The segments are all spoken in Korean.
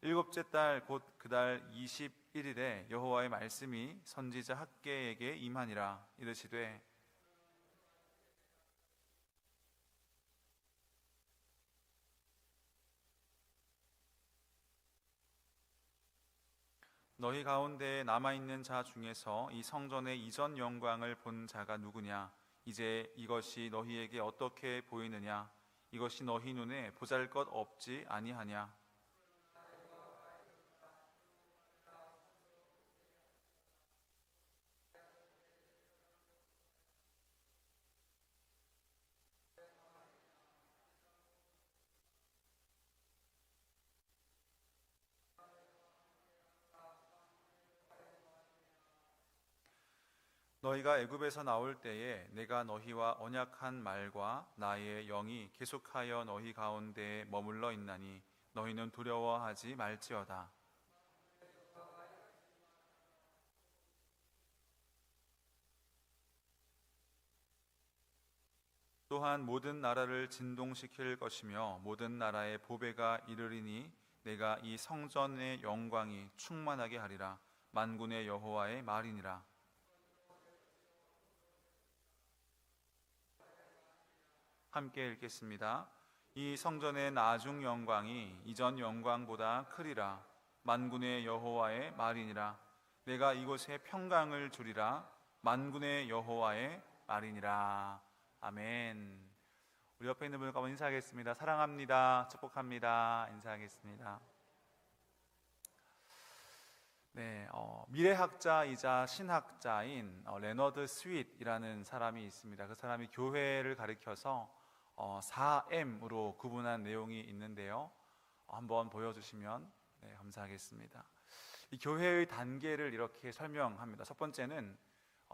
일곱째 달 곧 그 달 21일에 여호와의 말씀이 선지자 학개에게 임하니라. 이르시되 너희 가운데 남아있는 자 중에서 이 성전의 이전 영광을 본 자가 누구냐? 이제 이것이 너희에게 어떻게 보이느냐? 이것이 너희 눈에 보잘것 없지 아니하냐? 너희가 애굽에서 나올 때에 내가 너희와 언약한 말과 나의 영이 계속하여 너희 가운데에 머물러 있나니 너희는 두려워하지 말지어다. 또한 모든 나라를 진동시킬 것이며 모든 나라의 보배가 이르리니 내가 이 성전의 영광이 충만하게 하리라. 만군의 여호와의 말이니라. 함께 읽겠습니다. 이 성전의 나중 영광이 이전 영광보다 크리라. 만군의 여호와의 말이니라. 내가 이곳에 평강을 주리라. 만군의 여호와의 말이니라. 아멘. 우리 옆에 있는 분과 인사하겠습니다. 사랑합니다. 축복합니다. 인사하겠습니다. 네, 미래학자이자 신학자인 레너드 스윗이라는 사람이 있습니다. 그 사람이 교회를 가리켜서 4M으로 구분한 내용이 있는데요. 한번 보여주시면 감사하겠습니다. 이 교회의 단계를 이렇게 설명합니다. 첫 번째는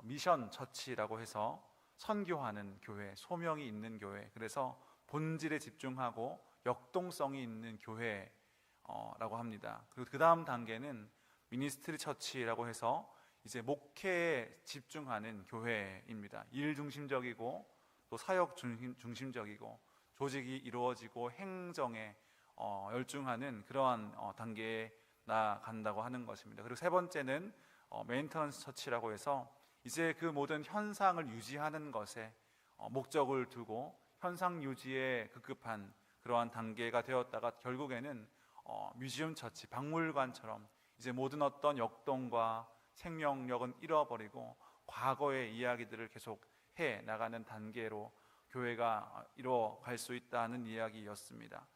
미션 처치라고 해서 선교하는 교회, 소명이 있는 교회, 그래서 본질에 집중하고 역동성이 있는 교회라고 합니다. 그리고 그 다음 단계는 미니스트리 처치라고 해서 이제 목회에 집중하는 교회입니다. 일 중심적이고 또 사역 중심적이고 조직이 이루어지고 행정에 열중하는 그러한 단계에 나간다고 하는 것입니다. 그리고 세 번째는 메인터넌스 처치라고 해서 이제 그 모든 현상을 유지하는 것에 목적을 두고 현상 유지에 급급한 그러한 단계가 되었다가 결국에는 뮤지엄 처치, 박물관처럼 이제 모든 어떤 역동과 생명력은 잃어버리고 과거의 이야기들을 계속 해 나가는 단계로 교회가 이루어갈 수 있다는 이야기였습니다.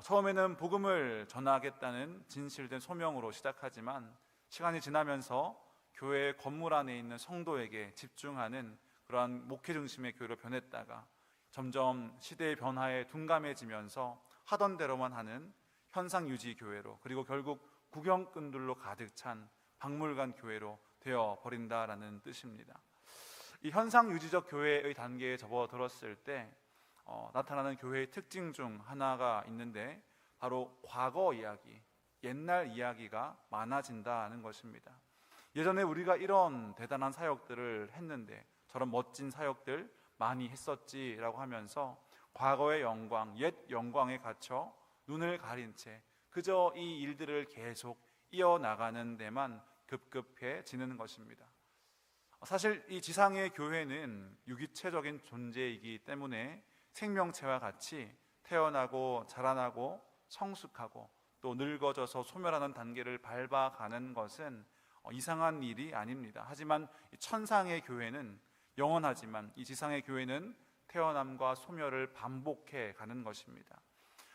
처음에는 복음을 전하겠다는 진실된 소명으로 시작하지만 시간이 지나면서 교회 건물 안에 있는 성도에게 집중하는 그러한 목회 중심의 교회로 변했다가 점점 시대의 변화에 둔감해지면서 하던 대로만 하는 현상 유지 교회로, 그리고 결국 구경꾼들로 가득 찬 박물관 교회로 되어버린다라는 뜻입니다. 이 현상 유지적 교회의 단계에 접어들었을 때 나타나는 교회의 특징 중 하나가 있는데 바로 과거 이야기, 옛날 이야기가 많아진다는 것입니다. 예전에 우리가 이런 대단한 사역들을 했는데 저런 멋진 사역들 많이 했었지라고 하면서 과거의 영광, 옛 영광에 갇혀 눈을 가린 채 그저 이 일들을 계속 이어나가는 데만 급급해지는 것입니다. 사실 이 지상의 교회는 유기체적인 존재이기 때문에 생명체와 같이 태어나고 자라나고 성숙하고 또 늙어져서 소멸하는 단계를 밟아가는 것은 이상한 일이 아닙니다. 하지만 천상의 교회는 영원하지만 이 지상의 교회는 태어남과 소멸을 반복해 가는 것입니다.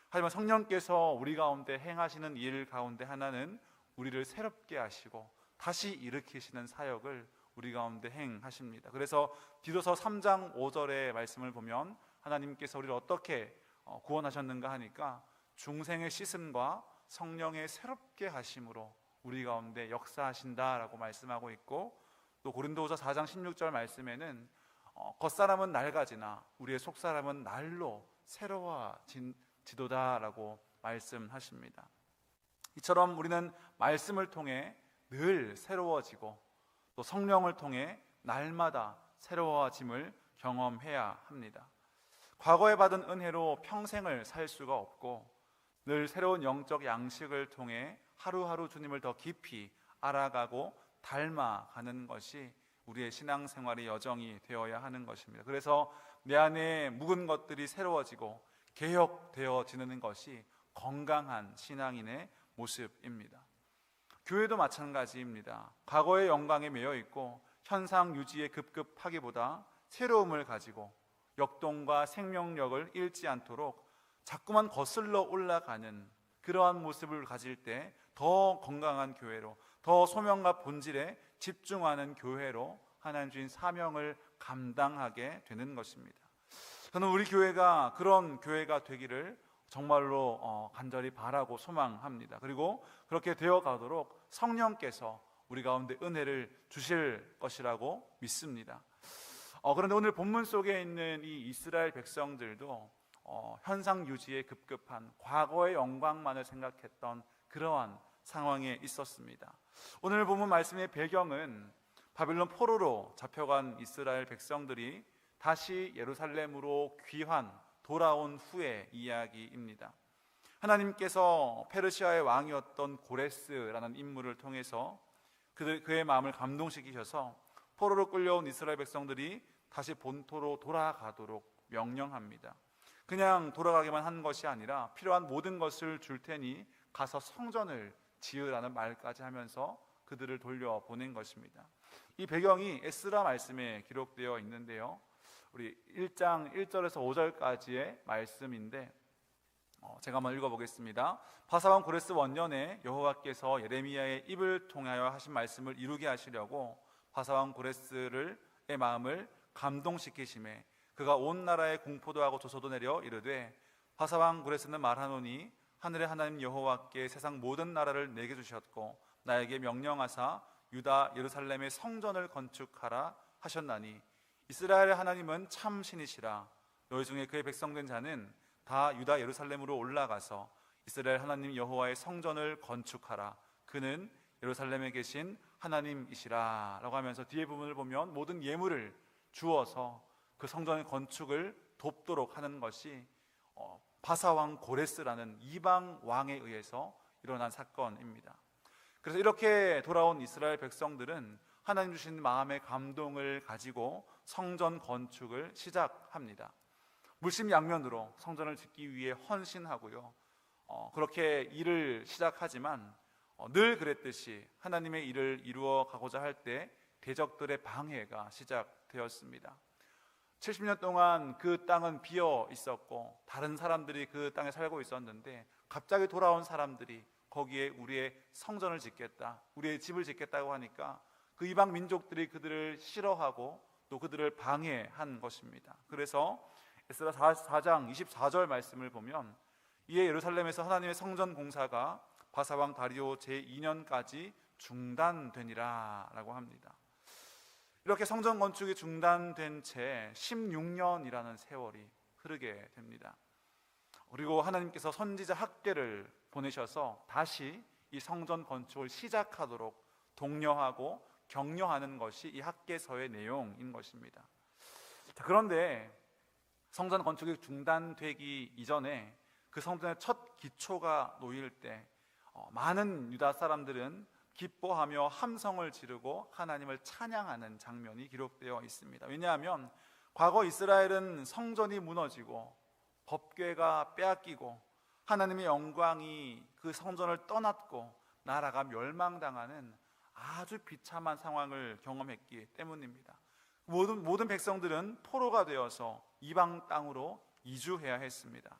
하지만 성령께서 우리 가운데 행하시는 일 가운데 하나는 우리를 새롭게 하시고 다시 일으키시는 사역을 우리 가운데 행하십니다. 그래서 디도서 3장 5절의 말씀을 보면 하나님께서 우리를 어떻게 구원하셨는가 하니까 중생의 씻음과 성령의 새롭게 하심으로 우리 가운데 역사하신다라고 말씀하고 있고, 또 고린도후서 4장 16절 말씀에는 겉사람은 낡아지나 우리의 속사람은 날로 새로워지도다라고 말씀하십니다. 이처럼 우리는 말씀을 통해 늘 새로워지고 또 성령을 통해 날마다 새로워짐을 경험해야 합니다. 과거에 받은 은혜로 평생을 살 수가 없고 늘 새로운 영적 양식을 통해 하루하루 주님을 더 깊이 알아가고 닮아가는 것이 우리의 신앙생활의 여정이 되어야 하는 것입니다. 그래서 내 안에 묵은 것들이 새로워지고 개혁되어지는 것이 건강한 신앙인의 모습입니다. 교회도 마찬가지입니다. 과거의 영광에 매여 있고 현상 유지에 급급하기보다 새로움을 가지고 역동과 생명력을 잃지 않도록 자꾸만 거슬러 올라가는 그러한 모습을 가질 때 더 건강한 교회로, 더 소명과 본질에 집중하는 교회로 하나님 주신 사명을 감당하게 되는 것입니다. 저는 우리 교회가 그런 교회가 되기를 정말로 간절히 바라고 소망합니다. 그리고 그렇게 되어 가도록 성령께서 우리 가운데 은혜를 주실 것이라고 믿습니다. 그런데 오늘 본문 속에 있는 이 이스라엘 백성들도 현상 유지에 급급한 과거의 영광만을 생각했던 그러한 상황에 있었습니다. 오늘 본문 말씀의 배경은 바빌론 포로로 잡혀간 이스라엘 백성들이 다시 예루살렘으로 돌아온 후의 이야기입니다. 하나님께서 페르시아의 왕이었던 고레스라는 인물을 통해서 그의 마음을 감동시키셔서 포로로 끌려온 이스라엘 백성들이 다시 본토로 돌아가도록 명령합니다. 그냥 돌아가기만 한 것이 아니라 필요한 모든 것을 줄 테니 가서 성전을 지으라는 말까지 하면서 그들을 돌려보낸 것입니다. 이 배경이 에스라 말씀에 기록되어 있는데요, 우리 1장 1절에서 5절까지의 말씀인데 제가 한번 읽어보겠습니다. 바사왕 고레스 원년에 여호와께서 예레미야의 입을 통하여 하신 말씀을 이루게 하시려고 바사왕 고레스의 마음을 감동시키심에 그가 온 나라에 공포도 하고 조소도 내려 이르되, 바사왕 고레스는 말하노니 하늘의 하나님 여호와께 세상 모든 나라를 내게 주셨고 나에게 명령하사 유다 예루살렘의 성전을 건축하라 하셨나니 이스라엘의 하나님은 참 신이시라. 너희 중에 그의 백성된 자는 다 유다 예루살렘으로 올라가서 이스라엘 하나님 여호와의 성전을 건축하라. 그는 예루살렘에 계신 하나님이시라 라고 하면서 뒤에 부분을 보면 모든 예물을 주어서 그 성전의 건축을 돕도록 하는 것이 바사왕 고레스라는 이방 왕에 의해서 일어난 사건입니다. 그래서 이렇게 돌아온 이스라엘 백성들은 하나님 주신 마음의 감동을 가지고 성전 건축을 시작합니다. 물심양면으로 성전을 짓기 위해 헌신하고요, 그렇게 일을 시작하지만 늘 그랬듯이 하나님의 일을 이루어 가고자 할 때 대적들의 방해가 시작되었습니다. 70년 동안 그 땅은 비어 있었고 다른 사람들이 그 땅에 살고 있었는데 갑자기 돌아온 사람들이 거기에 우리의 성전을 짓겠다, 우리의 집을 짓겠다고 하니까 그 이방 민족들이 그들을 싫어하고 또 그들을 방해한 것입니다. 그래서 에스라 4장 24절 말씀을 보면 이에 예루살렘에서 하나님의 성전 공사가 바사왕 다리오 제2년까지 중단되니라 라고 합니다. 이렇게 성전 건축이 중단된 채 16년이라는 세월이 흐르게 됩니다. 그리고 하나님께서 선지자 학개를 보내셔서 다시 이 성전 건축을 시작하도록 독려하고 격려하는 것이 이 학개서의 내용인 것입니다. 그런데 성전 건축이 중단되기 이전에 그 성전의 첫 기초가 놓일 때 많은 유다 사람들은 기뻐하며 함성을 지르고 하나님을 찬양하는 장면이 기록되어 있습니다. 왜냐하면 과거 이스라엘은 성전이 무너지고 법궤가 빼앗기고 하나님의 영광이 그 성전을 떠났고 나라가 멸망당하는 아주 비참한 상황을 경험했기 때문입니다. 모든 백성들은 포로가 되어서 이방 땅으로 이주해야 했습니다.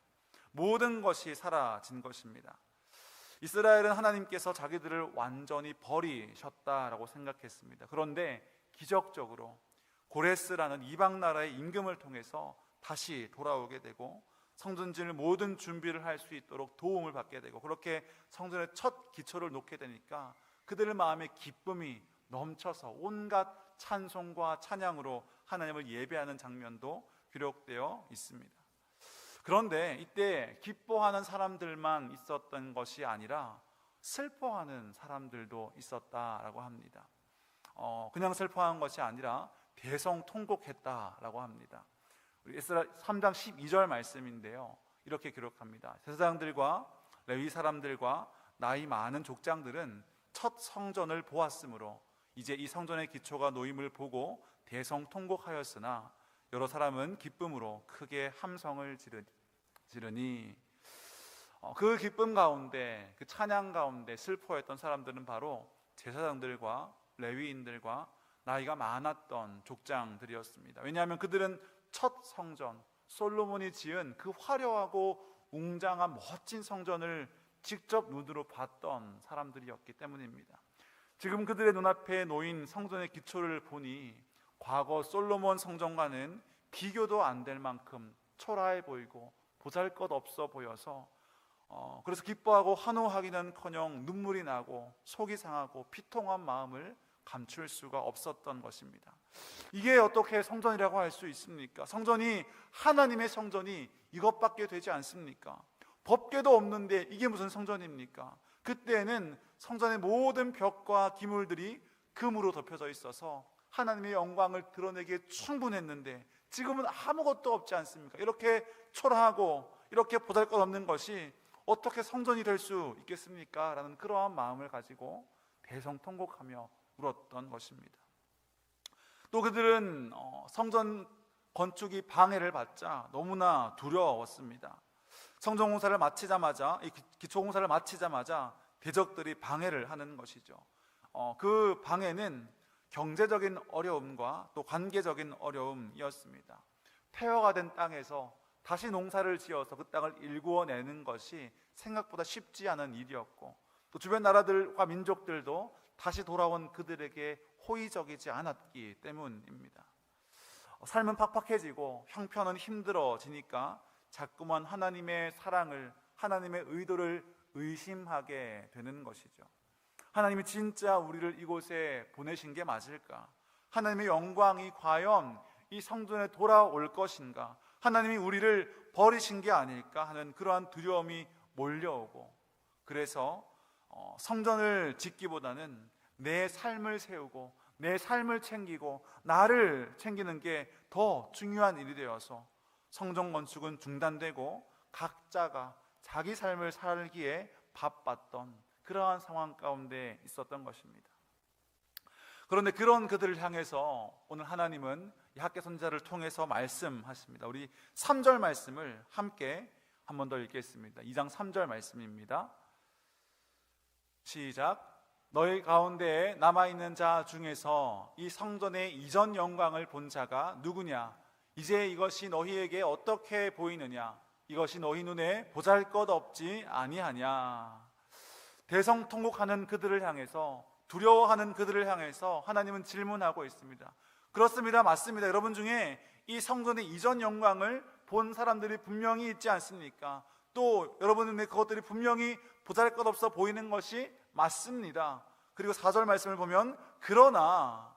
모든 것이 사라진 것입니다. 이스라엘은 하나님께서 자기들을 완전히 버리셨다라고 생각했습니다. 그런데 기적적으로 고레스라는 이방 나라의 임금을 통해서 다시 돌아오게 되고 성전 지을 모든 준비를 할 수 있도록 도움을 받게 되고 그렇게 성전의 첫 기초를 놓게 되니까 그들의 마음에 기쁨이 넘쳐서 온갖 찬송과 찬양으로 하나님을 예배하는 장면도 기록되어 있습니다. 그런데 이때 기뻐하는 사람들만 있었던 것이 아니라 슬퍼하는 사람들도 있었다라고 합니다. 그냥 슬퍼한 것이 아니라 대성통곡했다라고 합니다. 우리 에스라 3장 12절 말씀인데요, 이렇게 기록합니다. 제사장들과 레위 사람들과 나이 많은 족장들은 첫 성전을 보았으므로 이제 이 성전의 기초가 놓임을 보고 대성통곡하였으나 여러 사람은 기쁨으로 크게 함성을 지르니 그 기쁨 가운데, 그 찬양 가운데 슬퍼했던 사람들은 바로 제사장들과 레위인들과 나이가 많았던 족장들이었습니다. 왜냐하면 그들은 첫 성전, 솔로몬이 지은 그 화려하고 웅장한 멋진 성전을 직접 눈으로 봤던 사람들이었기 때문입니다. 지금 그들의 눈앞에 놓인 성전의 기초를 보니 과거 솔로몬 성전과는 비교도 안 될 만큼 초라해 보이고 보잘것없어 보여서 그래서 기뻐하고 환호하기는커녕 눈물이 나고 속이 상하고 비통한 마음을 감출 수가 없었던 것입니다. 이게 어떻게 성전이라고 할 수 있습니까? 성전이, 하나님의 성전이 이것밖에 되지 않습니까? 법궤도 없는데 이게 무슨 성전입니까? 그때는 성전의 모든 벽과 기물들이 금으로 덮여져 있어서 하나님의 영광을 드러내기에 충분했는데 지금은 아무것도 없지 않습니까? 이렇게 초라하고 이렇게 보잘것없는 것이 어떻게 성전이 될 수 있겠습니까? 라는 그러한 마음을 가지고 대성통곡하며 울었던 것입니다. 또 그들은 성전 건축이 방해를 받자 너무나 두려웠습니다. 성전 공사를 마치자마자, 이 기초 공사를 마치자마자 대적들이 방해를 하는 것이죠. 그 방해는 경제적인 어려움과 또 관계적인 어려움이었습니다. 폐허가 된 땅에서 다시 농사를 지어서 그 땅을 일구어내는 것이 생각보다 쉽지 않은 일이었고, 또 주변 나라들과 민족들도 다시 돌아온 그들에게 호의적이지 않았기 때문입니다. 삶은 팍팍해지고 형편은 힘들어지니까 자꾸만 하나님의 사랑을, 하나님의 의도를 의심하게 되는 것이죠. 하나님이 진짜 우리를 이곳에 보내신 게 맞을까? 하나님의 영광이 과연 이 성전에 돌아올 것인가? 하나님이 우리를 버리신 게 아닐까 하는 그러한 두려움이 몰려오고, 그래서 성전을 짓기보다는 내 삶을 세우고 내 삶을 챙기고 나를 챙기는 게 더 중요한 일이 되어서 성전 건축은 중단되고 각자가 자기 삶을 살기에 바빴던 그러한 상황 가운데 있었던 것입니다. 그런데 그런 그들을 향해서 오늘 하나님은 이 학개 선지자를 통해서 말씀하십니다. 우리 3절 말씀을 함께 한 번 더 읽겠습니다. 2장 3절 말씀입니다. 시작. 너희 가운데에 남아있는 자 중에서 이 성전의 이전 영광을 본 자가 누구냐? 이제 이것이 너희에게 어떻게 보이느냐? 이것이 너희 눈에 보잘것없지 아니하냐? 대성통곡하는 그들을 향해서, 두려워하는 그들을 향해서 하나님은 질문하고 있습니다. 그렇습니다. 맞습니다. 여러분 중에 이 성전의 이전 영광을 본 사람들이 분명히 있지 않습니까? 또 여러분 눈에 그것들이 분명히 보잘것없어 보이는 것이 맞습니다. 그리고 4절 말씀을 보면 그러나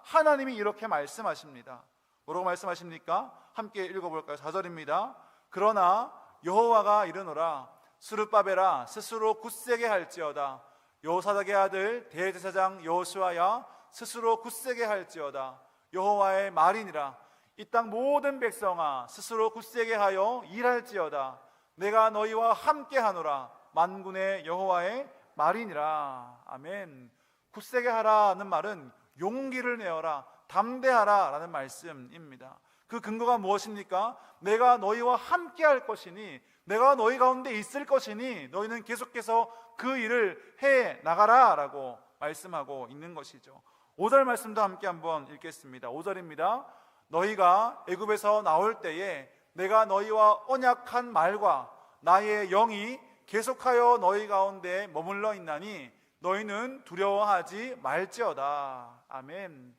하나님이 이렇게 말씀하십니다. 뭐라고 말씀하십니까? 함께 읽어볼까요? 4절입니다. 그러나 여호와가 이르노라. 스룹바벨아, 스스로 굳세게 할지어다. 여호사닥의 아들 대제사장 여호수아야, 스스로 굳세게 할지어다. 여호와의 말이니라. 이 땅 모든 백성아, 스스로 굳세게 하여 일할지어다. 내가 너희와 함께 하노라. 만군의 여호와의 말이니라. 아멘. 굳세게 하라는 말은 용기를 내어라, 담대하라 라는 말씀입니다. 그 근거가 무엇입니까? 내가 너희와 함께 할 것이니, 내가 너희 가운데 있을 것이니 너희는 계속해서 그 일을 해 나가라 라고 말씀하고 있는 것이죠. 5절 말씀도 함께 한번 읽겠습니다. 5절입니다. 너희가 애굽에서 나올 때에 내가 너희와 언약한 말과 나의 영이 계속하여 너희 가운데 머물러 있나니 너희는 두려워하지 말지어다. 아멘.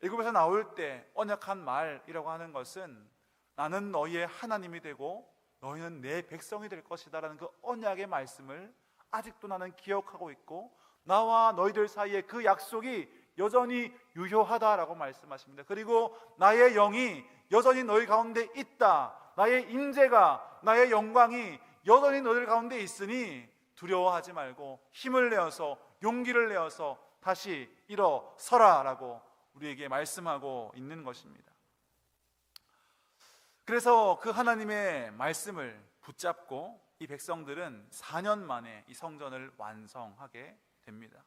애굽에서 나올 때 언약한 말이라고 하는 것은 나는 너희의 하나님이 되고 너희는 내 백성이 될 것이다 라는 그 언약의 말씀을 아직도 나는 기억하고 있고, 나와 너희들 사이에 그 약속이 여전히 유효하다라고 말씀하십니다. 그리고 나의 영이 여전히 너희 가운데 있다. 나의 임재가, 나의 영광이 여전히 너희들 가운데 있으니 두려워하지 말고 힘을 내어서, 용기를 내어서 다시 일어서라 라고 우리에게 말씀하고 있는 것입니다. 그래서 그 하나님의 말씀을 붙잡고 이 백성들은 4년 만에 이 성전을 완성하게 됩니다.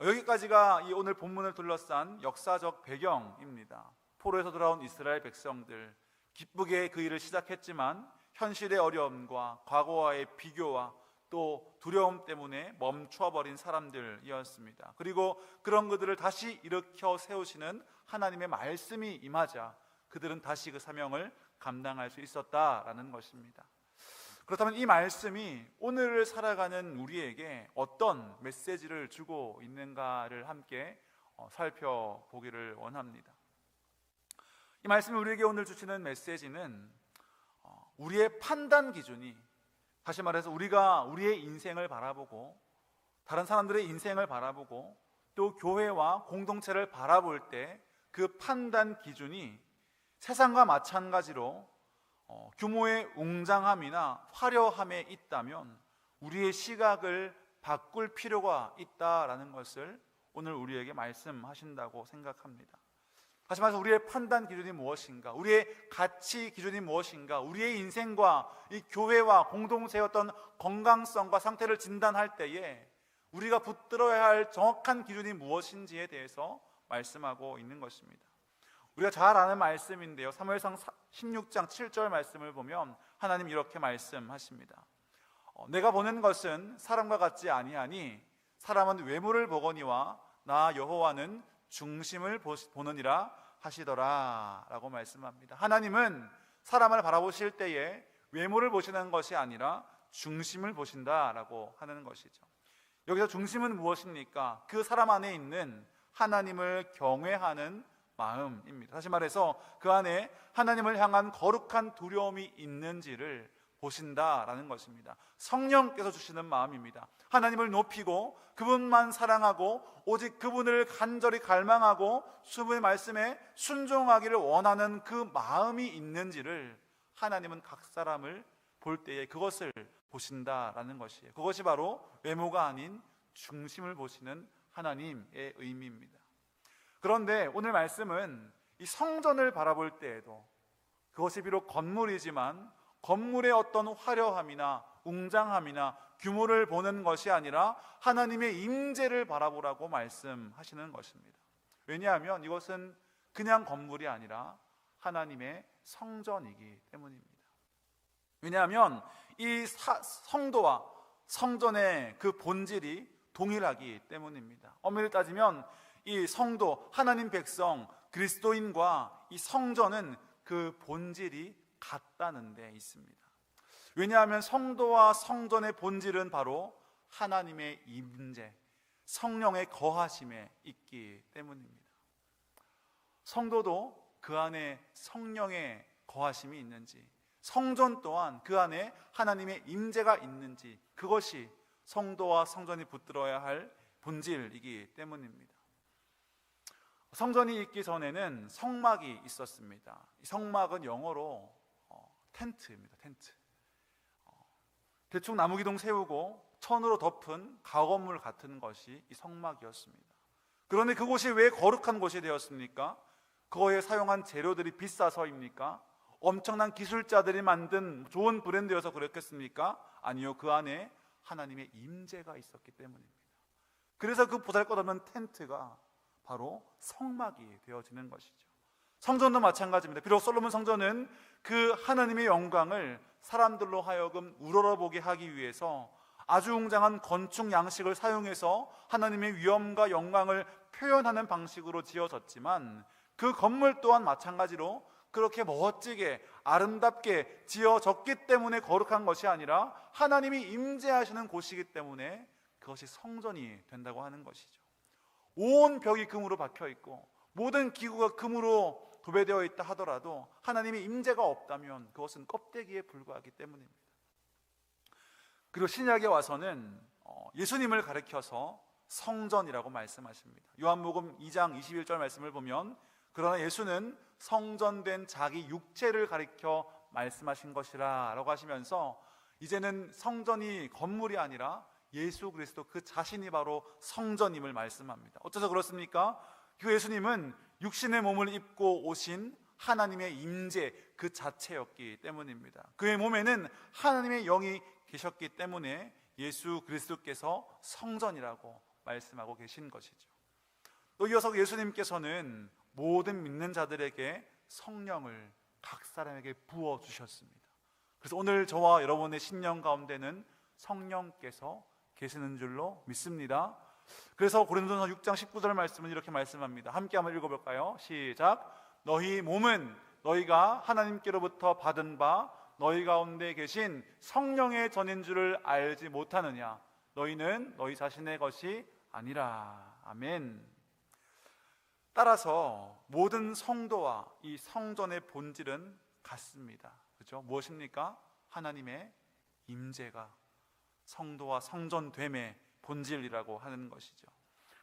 여기까지가 이 오늘 본문을 둘러싼 역사적 배경입니다. 포로에서 돌아온 이스라엘 백성들, 기쁘게 그 일을 시작했지만 현실의 어려움과 과거와의 비교와 또 두려움 때문에 멈춰버린 사람들이었습니다. 그리고 그런 그들을 다시 일으켜 세우시는 하나님의 말씀이 임하자 그들은 다시 그 사명을 감당할 수 있었다라는 것입니다. 그렇다면 이 말씀이 오늘을 살아가는 우리에게 어떤 메시지를 주고 있는가를 함께 살펴보기를 원합니다. 이 말씀이 우리에게 오늘 주시는 메시지는 우리의 판단 기준이, 다시 말해서 우리가 우리의 인생을 바라보고 다른 사람들의 인생을 바라보고 또 교회와 공동체를 바라볼 때 그 판단 기준이 세상과 마찬가지로 규모의 웅장함이나 화려함에 있다면 우리의 시각을 바꿀 필요가 있다라는 것을 오늘 우리에게 말씀하신다고 생각합니다. 다시 말해서 우리의 판단 기준이 무엇인가, 우리의 가치 기준이 무엇인가, 우리의 인생과 이 교회와 공동체의 어떤 건강성과 상태를 진단할 때에 우리가 붙들어야 할 정확한 기준이 무엇인지에 대해서 말씀하고 있는 것입니다. 우리가 잘 아는 말씀인데요, 사무엘상 16장 7절 말씀을 보면 하나님 이렇게 말씀하십니다. 내가 보는 것은 사람과 같지 아니하니 사람은 외모를 보거니와 나 여호와는 중심을 보느니라 하시더라 라고 말씀합니다. 하나님은 사람을 바라보실 때에 외모를 보시는 것이 아니라 중심을 보신다라고 하는 것이죠. 여기서 중심은 무엇입니까? 그 사람 안에 있는 하나님을 경외하는 마음입니다. 다시 말해서 그 안에 하나님을 향한 거룩한 두려움이 있는지를 보신다라는 것입니다. 성령께서 주시는 마음입니다. 하나님을 높이고 그분만 사랑하고 오직 그분을 간절히 갈망하고 그분의 말씀에 순종하기를 원하는 그 마음이 있는지를 하나님은 각 사람을 볼 때에 그것을 보신다라는 것이에요. 그것이 바로 외모가 아닌 중심을 보시는 하나님의 의미입니다. 그런데 오늘 말씀은 이 성전을 바라볼 때에도 그것이 비록 건물이지만 건물의 어떤 화려함이나 웅장함이나 규모를 보는 것이 아니라 하나님의 임재를 바라보라고 말씀하시는 것입니다. 왜냐하면 이것은 그냥 건물이 아니라 하나님의 성전이기 때문입니다. 왜냐하면 이 성도와 성전의 그 본질이 동일하기 때문입니다. 엄밀히 따지면 이 성도, 하나님 백성, 그리스도인과 이 성전은 그 본질이 같다는 데 있습니다. 왜냐하면 성도와 성전의 본질은 바로 하나님의 임재, 성령의 거하심에 있기 때문입니다. 성도도 그 안에 성령의 거하심이 있는지, 성전 또한 그 안에 하나님의 임재가 있는지, 그것이 성도와 성전이 붙들어야 할 본질이기 때문입니다. 성전이 있기 전에는 성막이 있었습니다. 이 성막은 영어로 텐트입니다. 텐트. 대충 나무기둥 세우고 천으로 덮은 가건물 같은 것이 이 성막이었습니다. 그런데 그곳이 왜 거룩한 곳이 되었습니까? 그거에 사용한 재료들이 비싸서입니까? 엄청난 기술자들이 만든 좋은 브랜드여서 그렇겠습니까? 아니요, 그 안에 하나님의 임재가 있었기 때문입니다. 그래서 그 보잘것없는 텐트가 바로 성막이 되어지는 것이죠. 성전도 마찬가지입니다. 비록 솔로몬 성전은 그 하나님의 영광을 사람들로 하여금 우러러보게 하기 위해서 아주 웅장한 건축 양식을 사용해서 하나님의 위엄과 영광을 표현하는 방식으로 지어졌지만 그 건물 또한 마찬가지로 그렇게 멋지게 아름답게 지어졌기 때문에 거룩한 것이 아니라 하나님이 임재하시는 곳이기 때문에 그것이 성전이 된다고 하는 것이죠. 온 벽이 금으로 박혀 있고 모든 기구가 금으로 도배되어 있다 하더라도 하나님의 임재가 없다면 그것은 껍데기에 불과하기 때문입니다. 그리고 신약에 와서는 예수님을 가리켜서 성전이라고 말씀하십니다. 요한복음 2장 21절 말씀을 보면 그러나 예수는 성전된 자기 육체를 가리켜 말씀하신 것이라 라고 하시면서 이제는 성전이 건물이 아니라 예수 그리스도 그 자신이 바로 성전임을 말씀합니다. 어째서 그렇습니까? 그 예수님은 육신의 몸을 입고 오신 하나님의 임재, 그 자체였기 때문입니다. 그의 몸에는 하나님의 영이 계셨기 때문에 예수 그리스도께서 성전이라고 말씀하고 계신 것이죠. 또 이어서 예수님께서는 모든 믿는 자들에게 성령을 각 사람에게 부어 주셨습니다. 그래서 오늘 저와 여러분의 신령 가운데는 성령께서 계시는 줄로 믿습니다. 그래서 고린도전서 6장 19절 말씀은 이렇게 말씀합니다. 함께 한번 읽어볼까요? 시작. 너희 몸은 너희가 하나님께로부터 받은 바 너희 가운데 계신 성령의 전인 줄을 알지 못하느냐. 너희는 너희 자신의 것이 아니라. 아멘. 따라서 모든 성도와 이 성전의 본질은 같습니다. 그렇죠? 무엇입니까? 하나님의 임재가 성도와 성전됨의 본질이라고 하는 것이죠.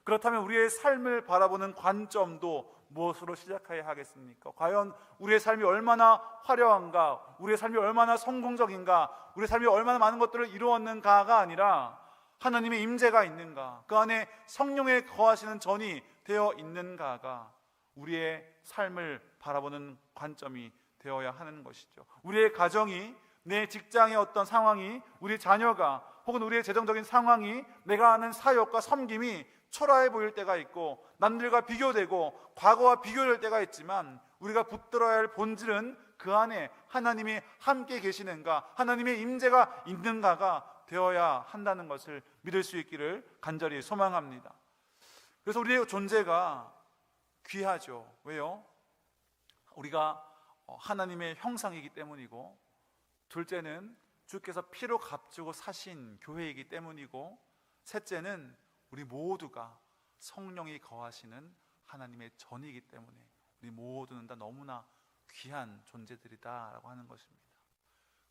그렇다면 우리의 삶을 바라보는 관점도 무엇으로 시작해야 하겠습니까? 과연 우리의 삶이 얼마나 화려한가, 우리의 삶이 얼마나 성공적인가, 우리의 삶이 얼마나 많은 것들을 이루었는가가 아니라 하나님의 임재가 있는가, 그 안에 성령의 거하시는 전이 되어 있는가가 우리의 삶을 바라보는 관점이 되어야 하는 것이죠. 우리의 가정이, 내 직장의 어떤 상황이, 우리 자녀가 혹은 우리의 재정적인 상황이, 내가 하는 사역과 섬김이 초라해 보일 때가 있고 남들과 비교되고 과거와 비교될 때가 있지만 우리가 붙들어야 할 본질은 그 안에 하나님이 함께 계시는가, 하나님의 임재가 있는가가 되어야 한다는 것을 믿을 수 있기를 간절히 소망합니다. 그래서 우리의 존재가 귀하죠. 왜요? 우리가 하나님의 형상이기 때문이고, 둘째는 주께서 피로 값주고 사신 교회이기 때문이고, 셋째는 우리 모두가 성령이 거하시는 하나님의 전이기 때문에 우리 모두는 다 너무나 귀한 존재들이다라고 하는 것입니다.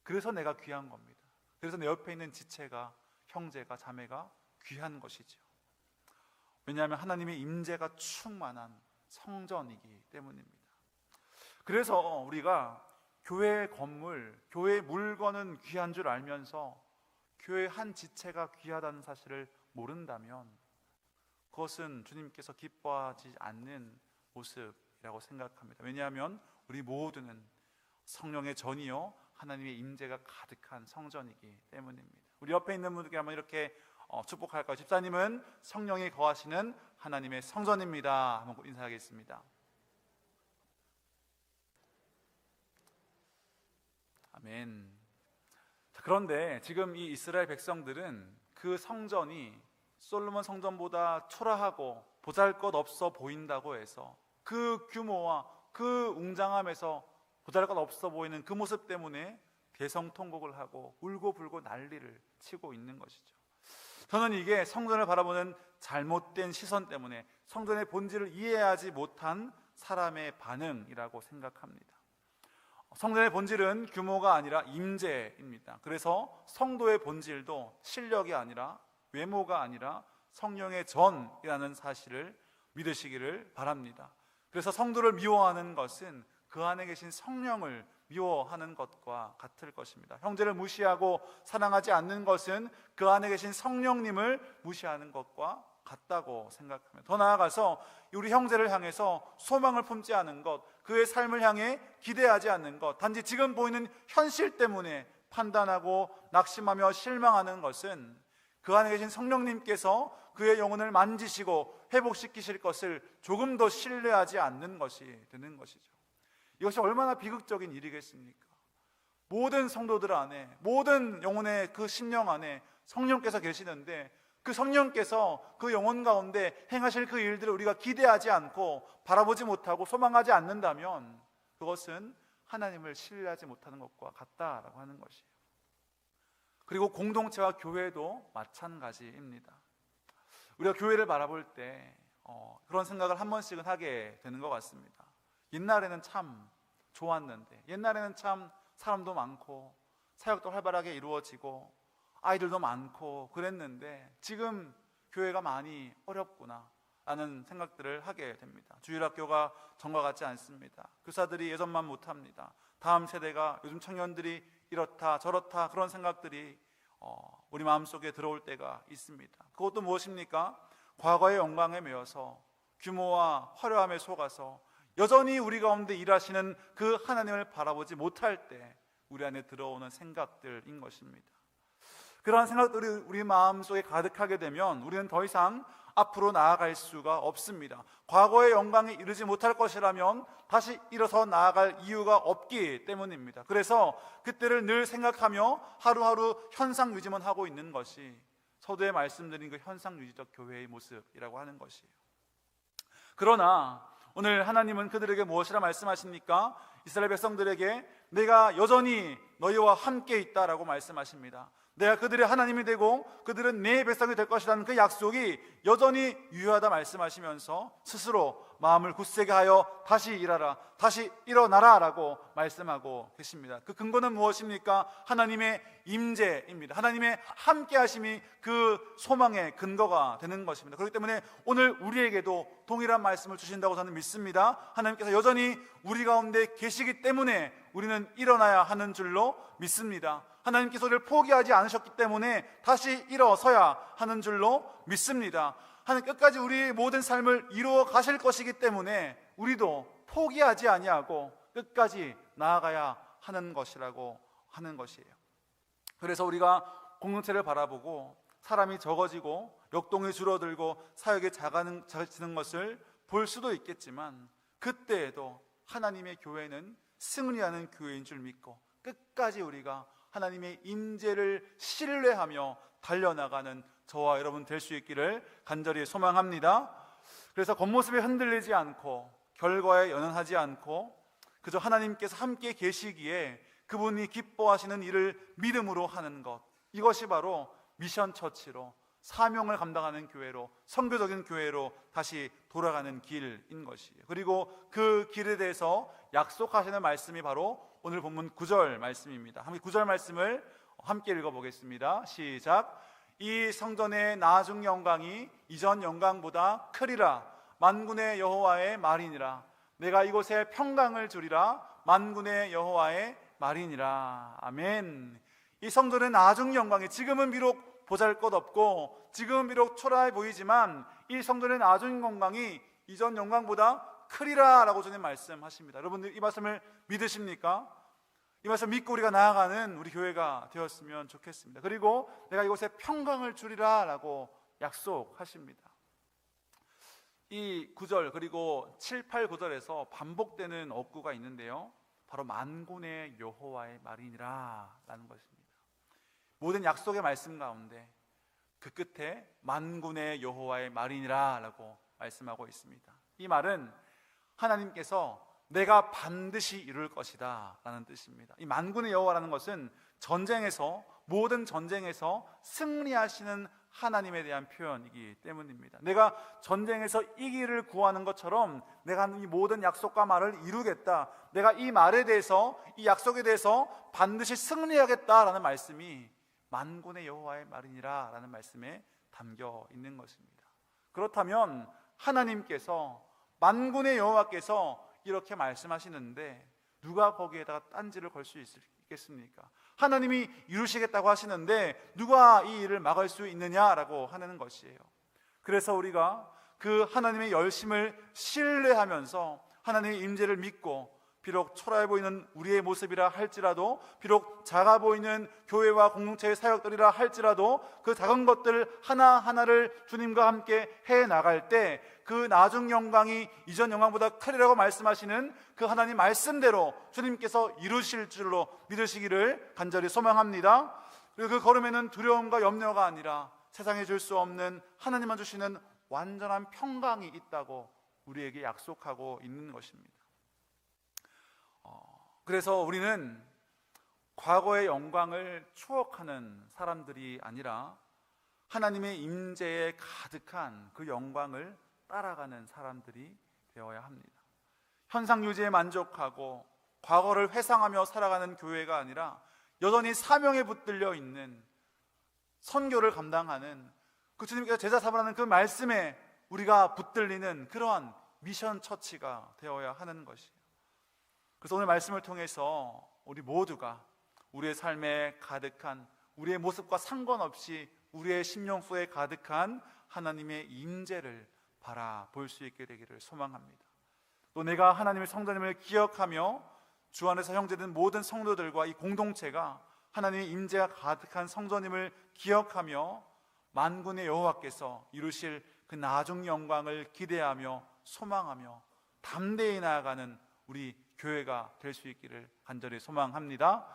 그래서 내가 귀한 겁니다. 그래서 내 옆에 있는 지체가, 형제가, 자매가 귀한 것이죠. 왜냐하면 하나님의 임재가 충만한 성전이기 때문입니다. 그래서 우리가 교회 건물, 교회 물건은 귀한 줄 알면서 교회 한 지체가 귀하다는 사실을 모른다면 그것은 주님께서 기뻐하지 않는 모습이라고 생각합니다. 왜냐하면 우리 모두는 성령의 전이요 하나님의 임재가 가득한 성전이기 때문입니다. 우리 옆에 있는 분들께 한번 이렇게 축복할까요? 집사님은 성령이 거하시는 하나님의 성전입니다. 한번 인사하겠습니다. 아멘. 그런데 지금 이 이스라엘 백성들은 그 성전이 솔로몬 성전보다 초라하고 보잘것없어 보인다고 해서 그 규모와 그 웅장함에서 보잘것없어 보이는 그 모습 때문에 대성통곡을 하고 울고불고 난리를 치고 있는 것이죠. 저는 이게 성전을 바라보는 잘못된 시선 때문에 성전의 본질을 이해하지 못한 사람의 반응이라고 생각합니다. 성전의 본질은 규모가 아니라 임재입니다. 그래서 성도의 본질도 실력이 아니라, 외모가 아니라 성령의 전이라는 사실을 믿으시기를 바랍니다. 그래서 성도를 미워하는 것은 그 안에 계신 성령을 미워하는 것과 같을 것입니다. 형제를 무시하고 사랑하지 않는 것은 그 안에 계신 성령님을 무시하는 것과 같다고 생각합니다. 더 나아가서 우리 형제를 향해서 소망을 품지 않은 것, 그의 삶을 향해 기대하지 않는 것, 단지 지금 보이는 현실 때문에 판단하고 낙심하며 실망하는 것은 그 안에 계신 성령님께서 그의 영혼을 만지시고 회복시키실 것을 조금 더 신뢰하지 않는 것이 되는 것이죠. 이것이 얼마나 비극적인 일이겠습니까? 모든 성도들 안에, 모든 영혼의 그 심령 안에 성령께서 계시는데 그 성령께서 그 영혼 가운데 행하실 그 일들을 우리가 기대하지 않고 바라보지 못하고 소망하지 않는다면 그것은 하나님을 신뢰하지 못하는 것과 같다라고 하는 것이에요. 그리고 공동체와 교회도 마찬가지입니다. 우리가 교회를 바라볼 때 그런 생각을 한 번씩은 하게 되는 것 같습니다. 옛날에는 참 좋았는데, 옛날에는 참 사람도 많고 사역도 활발하게 이루어지고 아이들도 많고 그랬는데 지금 교회가 많이 어렵구나 라는 생각들을 하게 됩니다. 주일학교가 전과 같지 않습니다. 교사들이 예전만 못합니다. 다음 세대가, 요즘 청년들이 이렇다 저렇다, 그런 생각들이 우리 마음속에 들어올 때가 있습니다. 그것도 무엇입니까? 과거의 영광에 매여서 규모와 화려함에 속아서 여전히 우리 가운데 일하시는 그 하나님을 바라보지 못할 때 우리 안에 들어오는 생각들인 것입니다. 그러한 생각들이 우리 마음속에 가득하게 되면 우리는 더 이상 앞으로 나아갈 수가 없습니다. 과거의 영광에 이르지 못할 것이라면 다시 일어서 나아갈 이유가 없기 때문입니다. 그래서 그때를 늘 생각하며 하루하루 현상 유지만 하고 있는 것이 서두에 말씀드린 그 현상 유지적 교회의 모습이라고 하는 것이에요. 그러나 오늘 하나님은 그들에게 무엇이라 말씀하십니까? 이스라엘 백성들에게 내가 여전히 너희와 함께 있다라고 말씀하십니다. 내가 그들의 하나님이 되고 그들은 내 백성이 될 것이라는 그 약속이 여전히 유효하다 말씀하시면서 스스로 마음을 굳세게 하여 다시 일하라, 다시 일어나라 라고 말씀하고 계십니다. 그 근거는 무엇입니까? 하나님의 임재입니다. 하나님의 함께 하심이 그 소망의 근거가 되는 것입니다. 그렇기 때문에 오늘 우리에게도 동일한 말씀을 주신다고 저는 믿습니다. 하나님께서 여전히 우리 가운데 계시기 때문에 우리는 일어나야 하는 줄로 믿습니다. 하나님께서 우리를 포기하지 않으셨기 때문에 다시 일어서야 하는 줄로 믿습니다. 하나님 끝까지 우리의 모든 삶을 이루어 가실 것이기 때문에 우리도 포기하지 아니하고 끝까지 나아가야 하는 것이라고 하는 것이에요. 그래서 우리가 공동체를 바라보고 사람이 적어지고 역동이 줄어들고 사역이 작아지는 것을 볼 수도 있겠지만 그때에도 하나님의 교회는 승리하는 교회인 줄 믿고 끝까지 우리가 하나님의 임재를 신뢰하며 달려나가는 저와 여러분 될 수 있기를 간절히 소망합니다. 그래서 겉모습에 흔들리지 않고 결과에 연연하지 않고 그저 하나님께서 함께 계시기에 그분이 기뻐하시는 일을 믿음으로 하는 것, 이것이 바로 미션 처치로 사명을 감당하는 교회로, 선교적인 교회로 다시 돌아가는 길인 것이에요. 그리고 그 길에 대해서 약속하시는 말씀이 바로 오늘 본문 9절 말씀입니다. 함께 9절 말씀을 함께 읽어보겠습니다. 시작. 이 성전의 나중 영광이 이전 영광보다 크리라. 만군의 여호와의 말이니라. 내가 이곳에 평강을 주리라. 만군의 여호와의 말이니라. 아멘. 이 성전의 나중 영광이 지금은 비록 보잘것없고 지금은 비록 초라해 보이지만 이 성전의 나중 영광이 이전 영광보다 크리라 라고 주님 말씀하십니다. 여러분들 이 말씀을 믿으십니까? 이 말씀 믿고 우리가 나아가는 우리 교회가 되었으면 좋겠습니다. 그리고 내가 이곳에 평강을 주리라 라고 약속하십니다. 이 9절 그리고 7, 8, 9절에서 반복되는 어구가 있는데요, 바로 만군의 여호와의 말이니라 라는 것입니다. 모든 약속의 말씀 가운데 그 끝에 만군의 여호와의 말이니라 라고 말씀하고 있습니다. 이 말은 하나님께서 내가 반드시 이룰 것이다 라는 뜻입니다. 이 만군의 여호와라는 것은 전쟁에서, 모든 전쟁에서 승리하시는 하나님에 대한 표현이기 때문입니다. 내가 전쟁에서 이기를 구하는 것처럼 내가 이 모든 약속과 말을 이루겠다, 내가 이 말에 대해서, 이 약속에 대해서 반드시 승리하겠다라는 말씀이 만군의 여호와의 말이니라 라는 말씀에 담겨 있는 것입니다. 그렇다면 하나님께서, 만군의 여호와께서 이렇게 말씀하시는데 누가 거기에다가 딴지를 걸 수 있겠습니까? 하나님이 이루시겠다고 하시는데 누가 이 일을 막을 수 있느냐라고 하는 것이에요. 그래서 우리가 그 하나님의 열심을 신뢰하면서 하나님의 임재를 믿고, 비록 초라해 보이는 우리의 모습이라 할지라도, 비록 작아 보이는 교회와 공동체의 사역들이라 할지라도 그 작은 것들 하나하나를 주님과 함께 해나갈 때 그 나중 영광이 이전 영광보다 크리라고 말씀하시는 그 하나님 말씀대로 주님께서 이루실 줄로 믿으시기를 간절히 소망합니다. 그리고 그 걸음에는 두려움과 염려가 아니라 세상에 줄 수 없는 하나님만 주시는 완전한 평강이 있다고 우리에게 약속하고 있는 것입니다. 그래서 우리는 과거의 영광을 추억하는 사람들이 아니라 하나님의 임재에 가득한 그 영광을 따라가는 사람들이 되어야 합니다. 현상 유지에 만족하고 과거를 회상하며 살아가는 교회가 아니라 여전히 사명에 붙들려 있는, 선교를 감당하는, 그 주님께서 제자 삼으라는 그 말씀에 우리가 붙들리는 그러한 미션 처치가 되어야 하는 것이에요. 그래서 오늘 말씀을 통해서 우리 모두가 우리의 삶에 가득한, 우리의 모습과 상관없이 우리의 심령 속에 가득한 하나님의 임재를 바라볼 수 있게 되기를 소망합니다. 또 내가 하나님의 성도님을 기억하며 주 안에서 형제된 모든 성도들과 이 공동체가 하나님의 임재가 가득한 성도님을 기억하며 만군의 여호와께서 이루실 그 나중 영광을 기대하며 소망하며 담대히 나아가는 우리 교회가 될 수 있기를 간절히 소망합니다.